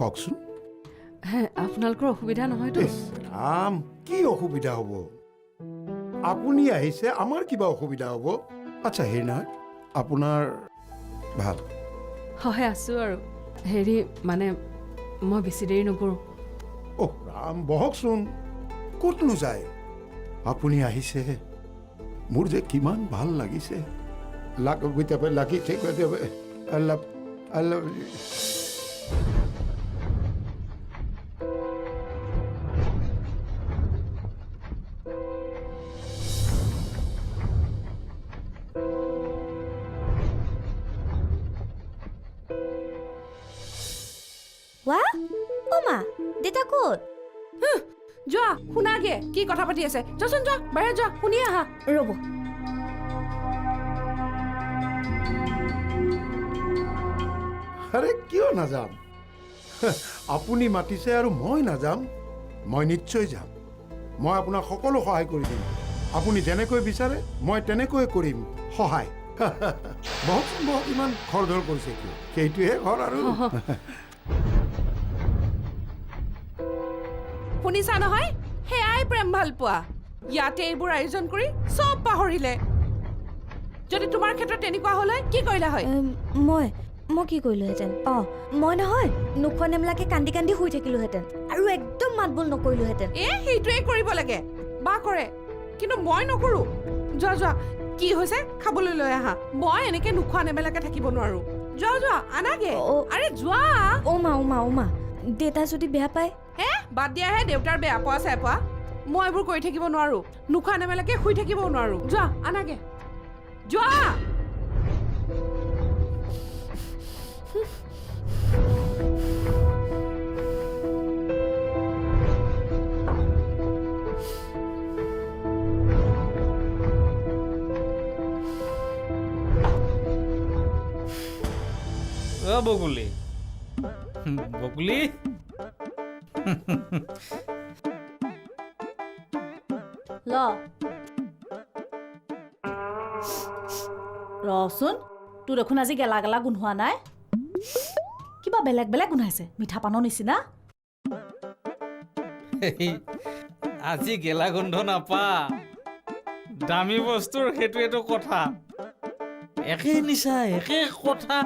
কওকচোন। আপোনালোকৰ অসুবিধা নহয়তো? ৰাম, কি অসুবিধা হ'ব? আপুনি আহিছে, আমাৰ কিবা অসুবিধা হ'ব? আচ্ছা, হেৰি নহয়, আপোনাৰ ভাল? হয়, আছোঁ আৰু। হেৰি মানে মই বেছি দেৰি নকৰোঁ। অহ ৰাম, বহকচোন। ক'তনো যায়? আপুনি আহিছে, মোৰ যে কিমান ভাল লাগিছে। লাগি ঠিক আল্লাহ আল্লাহ। ৱা অ মা, দেউতা ক'ত? যোৱা শুনাগে কি কথা পাতি আছে। যোৱাচোন, যোৱা বাহিৰত যোৱা, শুনি আহা। ৰ'ব। আৰে কিয় নাযাম? আপুনি মাতিছে আৰু মই নাযাম? মই নিশ্চয় যাম। মই আপোনাক সকলো সহায় কৰি দিম। আপুনি যেনেকৈ বিচাৰে মই তেনেকৈ কৰিম সহায়। বহকচোন, বহক। ইমান খৰধৰ কৰিছে কিয়? সেইটোহে ঘৰ আৰু। শুনিছা নহয়, সেয়াই প্ৰেম ভাল পোৱা। ইয়াতে এইবোৰ আয়োজন কৰি চব পাহৰিলে। যদি তোমাৰ ক্ষেত্ৰত তেনেকুৱা হলে কি কৰিলা হয়? মই কি কৰিলোহেঁতেন? মই নহয় নোখোৱা নেমেলাকে কান্দি কান্দি শুই থাকিলোহেঁতেন আৰু একদম মাত বোল নকৰিলোহেঁতেন। সেইটোৱে কৰিব লাগে। বা কৰে, কিন্তু মই নকৰো। যোৱা যোৱা, কি হৈছে খাবলৈ লৈ আহা। মই এনেকে নোখোৱা নেমেলাকে থাকিব নোৱাৰো। যোৱা যোৱা, আনাগে। আৰে যোৱা। অ মা, দেউতা যদি বেয়া পায়? বাদ দিয়াহে, দেউতাৰ বেয়া পোৱা চাই পোৱা। মই এইবোৰ কৰি থাকিব নোৱাৰো। নোখোৱা নেমেলাকে শুই থাকিবও নোৱাৰো। যোৱা, আনাগে। যোৱা। বকুলি, বকুলি, ৰচোন, তোৰ দেখোন আজি গেলা গেলা গোন্ধোৱা নাই? কিবা বেলেগ বেলেগ গোন্ধাইছে, মিঠা পানৰ নিচিনা। আজি গেলা গোন্ধ নাপা। দামী বস্তুৰ সেইটোৱেটো কথা। একে নিচা, একে কথা।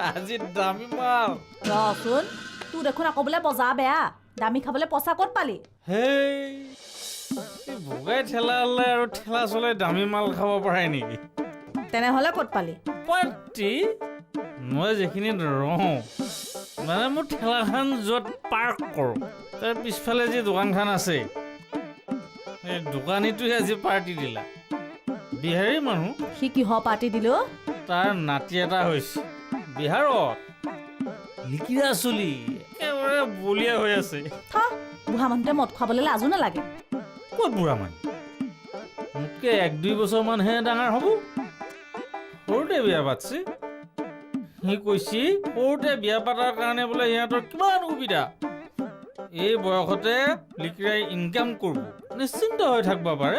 আজি দামী মাল। ৰচোন, তোৰ দেখোন আকৌ বোলে বজাৰ বেয়া। দামী খাবলৈ পইচা ক'ত পালি? হেই, বগাই ঠেলা হ'লে আৰু ঠেলা চলাই দামী মাল খাব পাৰে নেকি? তেনেহ'লে ক'ত পালি? পাৰ্টি মই যিখিনিত ৰওঁ, মানে মোৰ ঠেলাখন য'ত পাৰ্ক কৰোঁ, তাৰ পিছফালে যি দোকানখন আছে, এই দোকানীটোৱে আজি পাৰ্টি দিলা। বিহাৰী মানুহ। সি কিহৰ পাৰ্টি দিলো? তাৰ নাতি এটা হৈছে বিহাৰত। লিকিৰা চুলি, একেবাৰে বলিয়া হৈ আছে। বুঢ়া মানুহটোৱে মদ খুৱাবলৈ লাজো নালাগে। ক'ত বুঢ়া মানুহ? মোতকে 1-2 বছৰমানহে ডাঙৰ হ'ব। সৰুতে বিয়া পাতছি। সি কৈছি সৰুতে বিয়া পাতাৰ কাৰণে বোলে সিহঁতৰ কিমান সুবিধা। এই বয়সতে লিকিৰাই ইনকাম কৰিব, নিশ্চিন্ত হৈ থাকিব পাৰে।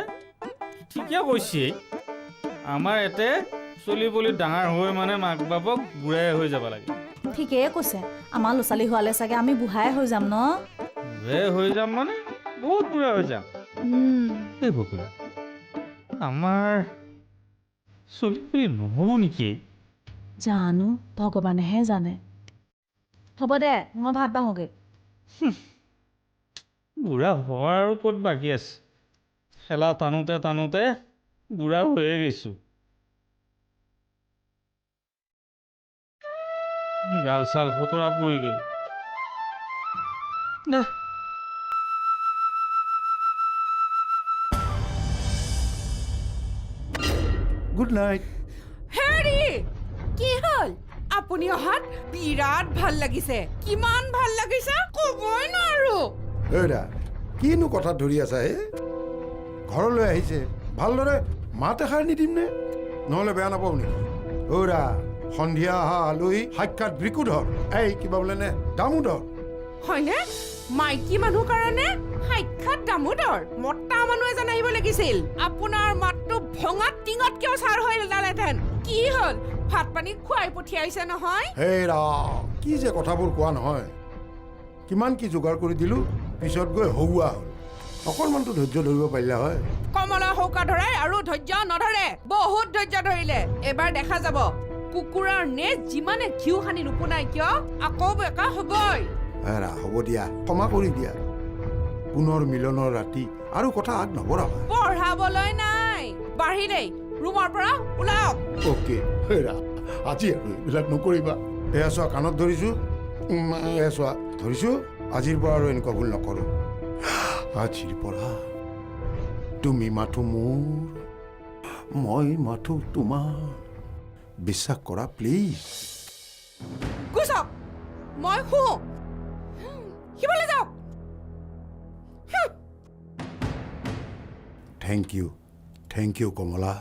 ঠিকে কৈছে। আমাৰ ইয়াতে চলি পলি ডাঙৰ হৈ মানে মাক বাপক বুঢ়াই হৈ যাব লাগে। ঠিকেই কৈছে। আমাৰ ল'ৰা ছোৱালী হোৱালে চাগে আমি বুঢ়াই হৈ যাম ন? বুঢ়াই হৈ যাম মানে বহুত বুঢ়া হৈ যাম। এই বকুলা, আমাৰ চলি পলি নহ'ব নেকি? জানো, ভগৱানেহে জানে। হ'ব দে, মই ভাত বাঢ়োগে। বুঢ়া হোৱাৰ আৰু ক'ত বাকী আছে? খেলা টানোতে টানোতে বুঢ়া হৈয়ে গৈছোঁ। গাল চাল ফটোৰা পৰি গ'ল। Good night. হেৰি, কি হ'ল? আপুনি অহাত বিৰাট ভাল লাগিছে। কিমান ভাল লাগিছে ক'বই নোৱাৰো। হেৰা, কিনো কথাত ধৰি আছা হে? ঘৰলৈ আহিছে, ভালদৰে মাত এষাৰ নিদিম নে? নহ'লে বেয়া নাপাওঁ নেকি? অ'ৰা, সন্ধিয়া অহা আলহী সাক্ষাৎ বৃকুধৰ। এই কিবা বোলে নে দামোদৰ। হয়নে? মাইকী মানুহ কাৰণে সাক্ষাৎ দামোদৰ। মতা মানুহ এজন আহিব লাগিছিল। আপোনাৰ মাতটো ভঙা টিঙত কিয় চাৰ হৈ ওলালেহেঁতেন? কি হ'ল? ভাত পানী খুৱাই পঠিয়াইছে নহয়। হেৰা কি যে কথাবোৰ কোৱা নহয়। কিমান কি যোগাৰ কৰি দিলো, পিছত গৈ হৌৱা হ'ল। অকণমানতো ধৈৰ্য ধৰিব পাৰিলা হয়। কমলা হৌকা ধৰাই আৰু ধৈৰ্য নধৰে, বহুত ধৈৰ্য ধৰিলে। এবাৰ দেখা যাব কুকুৰাৰ নেজ যিমানে ঘিউ সানি নুপুনাই কিয় আকৌ বেকা হ'বই। হেৰা হ'ব দিয়া, ক্ষমা কৰি দিয়া। পুনৰ মিলনৰ ৰাতি আৰু কথা আগ নবঢ়াবা। পঢ়াবলৈ নাই, বাঢ়িলেই ৰুমৰ পৰা ওলাওক। অ'কে হেৰা, আজি আৰু এইবিলাক নকৰিবা। এয়া চোৱা কাণত ধৰিছোঁ, এয়া চোৱা ধৰিছোঁ। আজিৰ পৰা আৰু এনেকুৱা ভুল নকৰোঁ। আজিৰ পৰা তুমি মাথো মোৰ, মই মাথো তোমাৰ। বিশ্বাস কৰা প্লিজ। গুচক, মই শুওঁ। সিফালে যাওক। Thank you Kamala.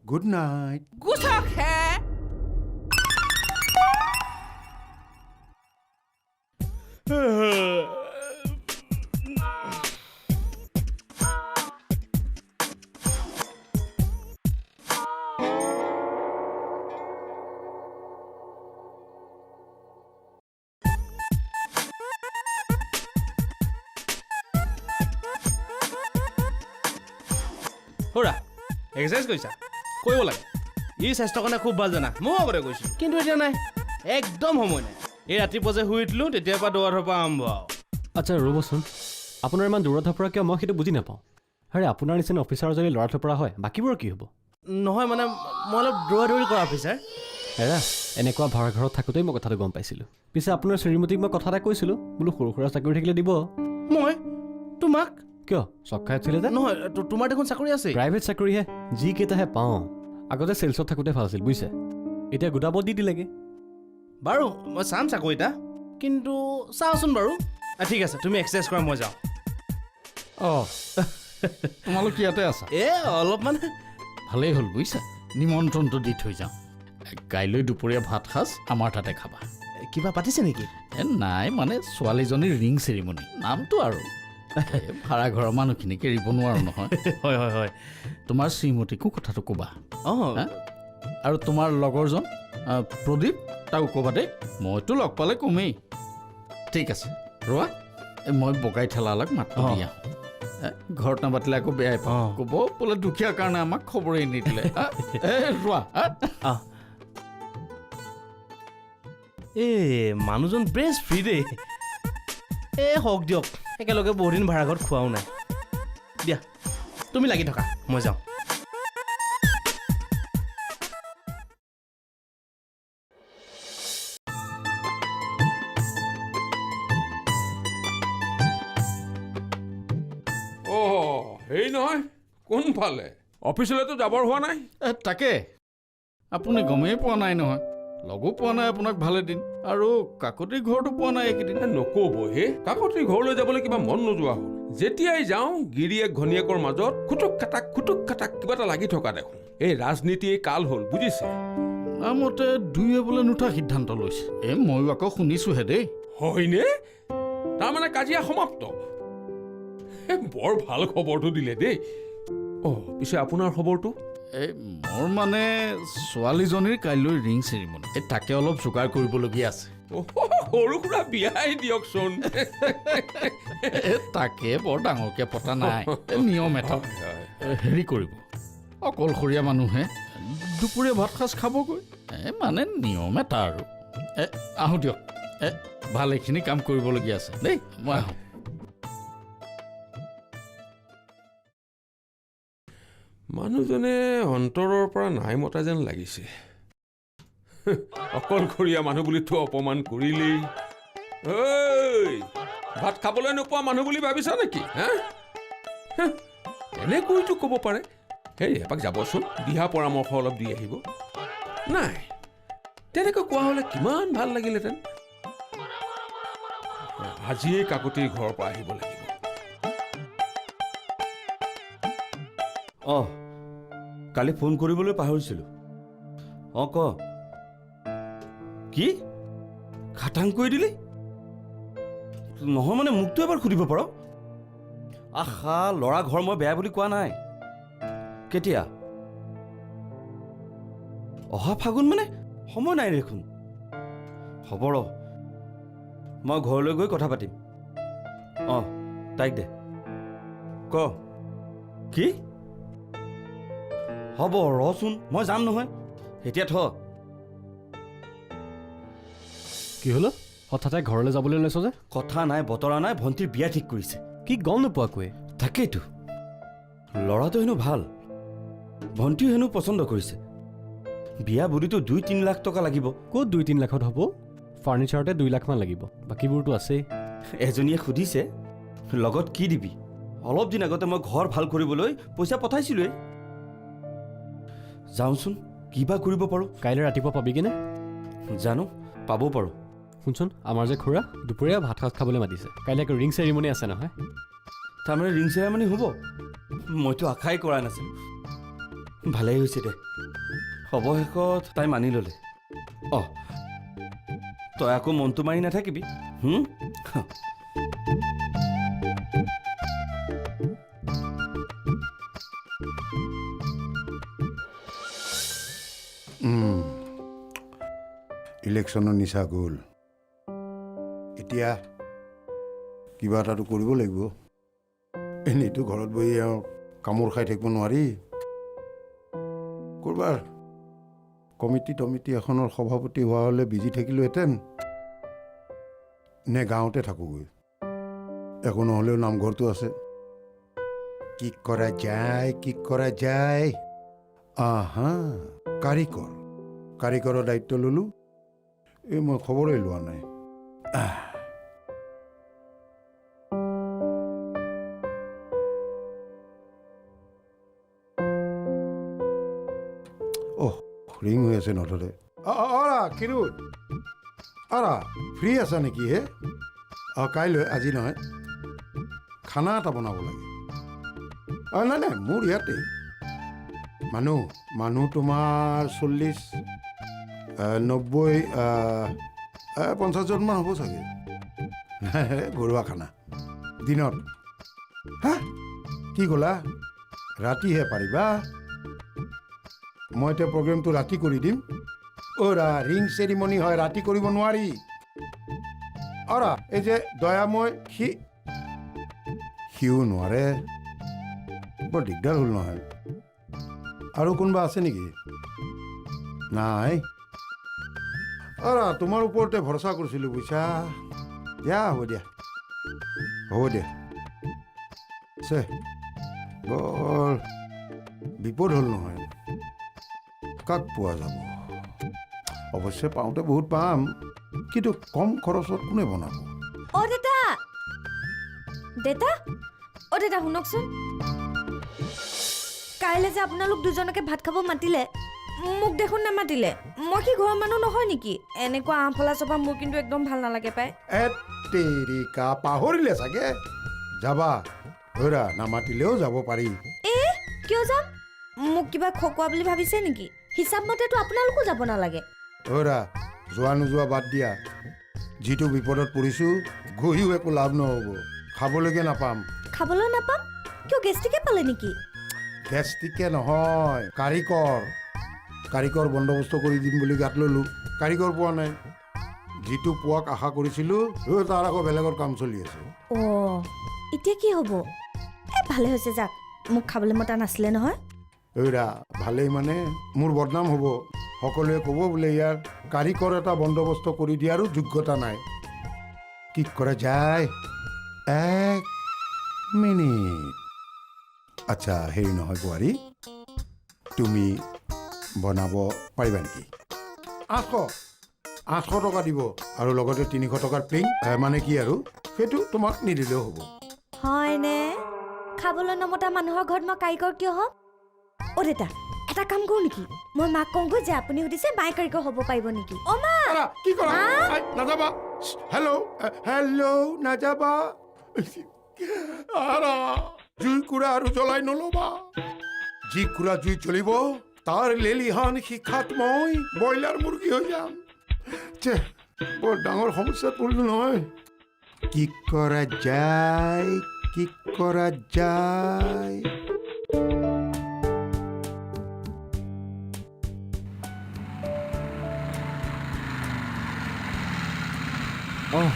Good night. গুচক হে। খুৰা এক্সাৰচাইজ কৰিছা? কৰিব লাগে, ই স্বাস্থ্যৰ কাৰণে খুব ভাল জানা। ময়ো আগতে কৈছোঁ, কিন্তু এতিয়া নাই, একদম সময় নাই। এই ৰাতিপুৱা যে শুই উঠিলোঁ তেতিয়াৰ পৰা দৌৰা ধপৰা আৰম্ভ আৰু। আচ্ছা ৰ'বচোন, আপোনাৰ ইমান দৌৰা ধপৰা কিয় মই সেইটো বুজি নাপাওঁ। আৰে আপোনাৰ নিচিনা অফিচাৰ যদি ল'ৰা ধপৰা হয় বাকীবোৰৰ কি হ'ব? নহয় মানে মই অলপ দৌৰা দৌৰি কৰা অফিচাৰ। হেৰা এনেকুৱা ভাড়া ঘৰত থাকোঁতেই মই কথাটো গম পাইছিলোঁ। পিছে আপোনাৰ শ্ৰীমতীক মই কথা এটা কৈছিলোঁ, বোলো সৰু সুৰা চাকৰি থাকিলে দিব। মই তোমাক কিয় চক খাই আছিলে যে? নহয়, তোমাৰ দেখোন চাকৰি আছে। প্ৰাইভেট চাকৰিহে, যিকেইটাহে পাওঁ। আগতে চেলছত থাকোঁতে ভাল আছিল বুজিছে, এতিয়া গোদাবত দি দিলেগৈ। বাৰু মই চাম চাকৰি এটা, কিন্তু চাওঁচোন বাৰু। ঠিক আছে, তুমি এক্সাৰচাইজ কৰা, মই যাওঁ। অঁ তোমালোক ইয়াতে আছা? অলপমান ভালেই হ'ল বুজিছা, নিমন্ত্ৰণটো দি থৈ যাওঁ। কাইলৈ দুপৰীয়া ভাত সাজ আমাৰ তাতে খাবা। কিবা পাতিছে নেকি? নাই মানে ছোৱালীজনীৰ ৰিং চেৰিমনি, নামটো আৰু ভাড়া ঘৰৰ মানুহখিনিক এৰিব নোৱাৰোঁ নহয়। হয় হয় হয়, তোমাৰ শ্ৰীমতীকো কথাটো ক'বা। অঁ হা? আৰু তোমাৰ লগৰজন প্ৰদীপ, তাকো ক'বা দেই। মইতো লগ পালে কমেই। ঠিক আছে ৰোৱা, মই বগাই ঠেলালাক মাতটো দি আহোঁ। ঘৰত নাপাতিলে আকৌ বেয়াই পাওঁ, ক'ব বোলে দুখীয়াৰ কাৰণে আমাক খবৰেই নিদিলে। ৰোৱা। মানুহজন বেষ্ট ফ্ৰী দেই। হওক দিয়ক, একেলগে বহুদিন ভাড়া ঘৰত খোৱাও নাই। দিয়া তুমি লাগি থকা, মই যাওঁ। হেৰি নহয়, কোনফালে? অফিচলৈতো যাবৰ হোৱা নাই। তাকে আপুনি গমেই পোৱা নাই নহয়, লগো পোৱা নাই আপোনাক ভালেদিন, আৰু কাকতিৰ ঘৰতো পোৱা নাই এইকেইদিন। নক'ব হে, কাকতিৰ ঘৰলৈ যাবলৈ কিবা মন নোযোৱা হ'ল। যেতিয়াই যাওঁ গিৰিয়েক ঘনীয়েকৰ মাজত খুটুক খাটাক কিবা এটা লাগি থকা দেখোঁ। এই ৰাজনীতিয়ে কাল হ'ল বুজিছে। মতে দুয়ে বোলে নুঠা সিদ্ধান্ত লৈছে। ময়ো আকৌ শুনিছোঁহে দেই। হয়নে? তাৰমানে কাজিয়া সমাপ্ত? বৰ ভাল খবৰটো দিলে দেই। পিছে আপোনাৰ খবৰটো? মোৰ মানে ছোৱালীজনীৰ কাইলৈ ৰিং চেৰিমনি, তাকে অলপ যোগাৰ কৰিবলগীয়া আছে। সৰু সুৰা বিয়াই দিয়কচোন। তাকে বৰ ডাঙৰকৈ পতা নাই, নিয়ম এটা। হেৰি কৰিব, অকলশৰীয়া মানুহে দুপৰীয়া ভাত সাজ খাবগৈ, মানে নিয়ম এটা আৰু। আহোঁ দিয়ক, ভালেখিনি কাম কৰিবলগীয়া আছে দেই, মই আহোঁ। মানুহজনে অন্তৰৰ পৰা নাই মতা যেন লাগিছে। অকলশৰীয়া মানুহ বুলিতো অপমান কৰিলেই। ভাত খাবলৈ নোপোৱা মানুহ বুলি ভাবিছা নেকি? এনেকৈতো ক'ব পাৰে। এপাক যাবচোন, দিহা পৰামৰ্শ অলপ দি আহিব। নাই, তেনেকৈ কোৱা হ'লে কিমান ভাল লাগিলহেঁতেন। আজিয়েই কাকতিৰ ঘৰৰ পৰা আহিব লাগিব। কালি ফোন কৰিবলৈ পাহৰিছিলোঁ। ক কি খাটাং কৰি দিলি? নহয় মানে মোকতো এবাৰ সুধিব পাৰ। আহা, ল'ৰা ঘৰ মই বেয়া বুলি কোৱা নাই। কেতিয়া? অহা ফাগুন মানে সময় নাই দেখোন। হ'ব ৰ, মই ঘৰলৈ গৈ কথা পাতিম। অঁ তাইক দে, ক কি হ'ব ৰচোন, মই যাম নহয়, এতিয়া থ। কি হ'লো হঠাতে ঘৰলৈ যাবলৈ লৈছ যে? কথা নাই বতৰা নাই, ভণ্টিৰ বিয়া ঠিক কৰিছে। কি গম নোপোৱাকৈ? তাকেইতো, ল'ৰাটো হেনো ভাল, ভণ্টিও হেনো পচন্দ কৰিছে। বিয়া বুলিতো 2-3 লাখ টকা লাগিব। ক'ত 2-3 লাখত হ'ব? ফাৰ্ণিচাৰতে 2 লাখমান লাগিব, বাকীবোৰতো আছেই। এজনীয়ে সুধিছে লগত কি দিবি। অলপ দিন আগতে মই ঘৰ ভাল কৰিবলৈ পইচা পঠাইছিলোঁৱেই। যাওঁচোন, কিবা কৰিব পাৰোঁ। কাইলৈ ৰাতিপুৱা পাবিগেনে? জানো, পাবও পাৰোঁ। শুনচোন, আমাৰ যে খুৰা দুপৰীয়া ভাত সাজ খাবলৈ মাতিছে। কাইলৈ আকৌ ৰিং চেৰিমনি আছে নহয়। তাৰমানে ৰিং চেৰেমনি হ'ব? মইতো আশাই কৰা নাছিলোঁ। ভালেই হৈছে দে, অৱশেষত তাই মানি ল'লে। অঁ, তই আকৌ মনটো মাৰি নাথাকিবি। ইলেকশ্যনৰ নিচা গ'ল, এতিয়া কিবা এটাতো কৰিব লাগিব। এনেইতো ঘৰত বহি আৰু কামোৰ খাই থাকিব নোৱাৰি। ক'ৰবাৰ কমিটি এখনৰ সভাপতি হোৱা হ'লে বিজি থাকিলোহেঁতেন, নে গাঁৱতে থাকোগৈ। একো নহ'লেও নামঘৰটো আছে। কি কৰা যায়। আহা, কাৰিকৰৰ দায়িত্ব ল'লোঁ। এই মই খবৰেই লোৱা নাই। ৰিং হৈ আছে নধৰে। কিৰুত ফ্ৰী আছা নেকি হে? কাইলৈ, আজি নহয়, খানা এটা বনাব লাগে। নাই মোৰ ইয়াতে মানুহ তোমাৰ 40-90-50জনমান হ'ব চাগে। ঘৰুৱা খানা দিনত। হা, কি ক'লা? ৰাতিহে পাৰিবা? মই এতিয়া প্ৰগ্ৰেমটো ৰাতি কৰি দিম। ৰিং চেৰিমনি হয়, ৰাতি কৰিব নোৱাৰি। এই যে দয়াময়, সিও নোৱাৰে। বৰ দিগদাৰ হ'ল নহয়। আৰু কোনোবা আছে নেকি? নাই। তোমাৰ ওপৰতে ভৰসা কৰিছিলোঁ বুইছা। হ'ব দিয়া বৰ বিপদ হ'ল নহয়। কাক পোৱা যাব? অৱশ্যে পাওঁতে বহুত পাম, কিন্তু কম খৰচত কোনে বনাব? দেতা শুনকচোন, কাইলৈ যে আপোনালোক দুজনকে ভাত খাব মাতিলে, মোক দেখোন নামাতিলে। মই কি ঘৰৰ মানুহ নহয় নেকি? এনেকুৱা আঁফলা চফা মোৰ কিন্তু একদম ভাল নালাগে পাই। তেৰিকা, পাহৰিলে চাগে। যাবা, নামাতিলেও যাব পাৰি। কিয় যাম? মোক কিবা খকুৱা বুলি ভাবিছে নেকি? হিচাপ মতেতো আপোনালোকো যাব নালাগে। যোৱা নোযোৱা বাদ দিয়া। যিটো বিপদত পৰিছোঁ, গৈও একো লাভ নহ'ব। খাবলৈকে নাপাম। খাবলৈ নাপাম? কিয় গেষ্টিকে পালে নেকি? গেষ্টিকে নহয়, কাৰিকৰ বন্দবস্ত কৰি দিম বুলি গাত ল'লোঁ। কাৰিকৰ পোৱা নাই। যিটো পোৱাক আশা কৰিছিলোঁ, তাৰ আকৌ বেলেগৰ কাম চলি আছে। এতিয়া কি হ'ব? ভালে হৈছে যাক, মোক খাবলৈ মতা নাছিলে নহয়। ভালেই মানে মোৰ বদনাম হ'ব। সকলোৱে ক'ব বোলে ইয়াৰ কাৰিকৰ এটা বন্দবস্ত কৰি দিয়াৰো যোগ্যতা নাই। কি কৰা যায়? 1 মিনিট। আচ্ছা, হেৰি নহয় বোৱাৰী, তুমি বনাব পাৰিবা নেকি? 800 টকা দিব, আৰু লগতে 300 টকাৰ প্লেইন। মানে কি আৰু, সেইটো তোমাক নিদিলেও হ'ব। হয়নে? খাবলৈ নমতা মানুহৰ ঘৰত মই কাৰিকৰ কিয় হ'ম? দেতা, এটা কাম কৰোঁ নেকি? মই মাক কওঁগৈ যে আপুনি সুধিছে মায়ে কাৰিকৰ হ'ব পাৰিব নেকি? মা! কি কৰা? নাযাবা। হেল্ল', নাযাবা। জুই কুৰা আৰু জ্বলাই নল'বা। যি কুৰা জুই জ্বলিব, তাৰ লেলিহান শিখাত মই ব্ৰইলাৰ মুৰ্গী হৈ যাম। বৰ ডাঙৰ সমস্যাত পৰিলোঁ নহয়। কি কৰা যায়? অঁ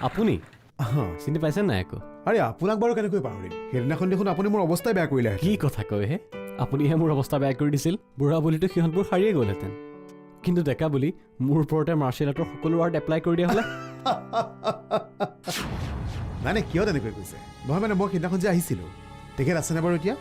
আপুনি চিনি পাইছে নাই আকৌ আৰে আপোনাক বাৰু কেনেকৈ পাহৰিম সেইদিনাখন দেখোন আপুনি মোৰ অৱস্থাই বেয়া কৰিলে কি কথা কয় হে আপুনিহে মোৰ অৱস্থা বেয়া কৰি দিছিল বুঢ়া বুলিতো সিহঁতবোৰ সাৰিয়ে গ'লহেঁতেন কিন্তু ডেকা বুলি মোৰ ওপৰতে মাৰ্চিয়েল আৰ্টৰ সকলো আৰ্ট এপ্লাই কৰি দিয়া হ'লে নাই নাই কিয় তেনেকৈ কৈছে নহয় মানে মই সেইদিনাখন যে আহিছিলোঁ তেখেত আছেনে বাৰু এতিয়া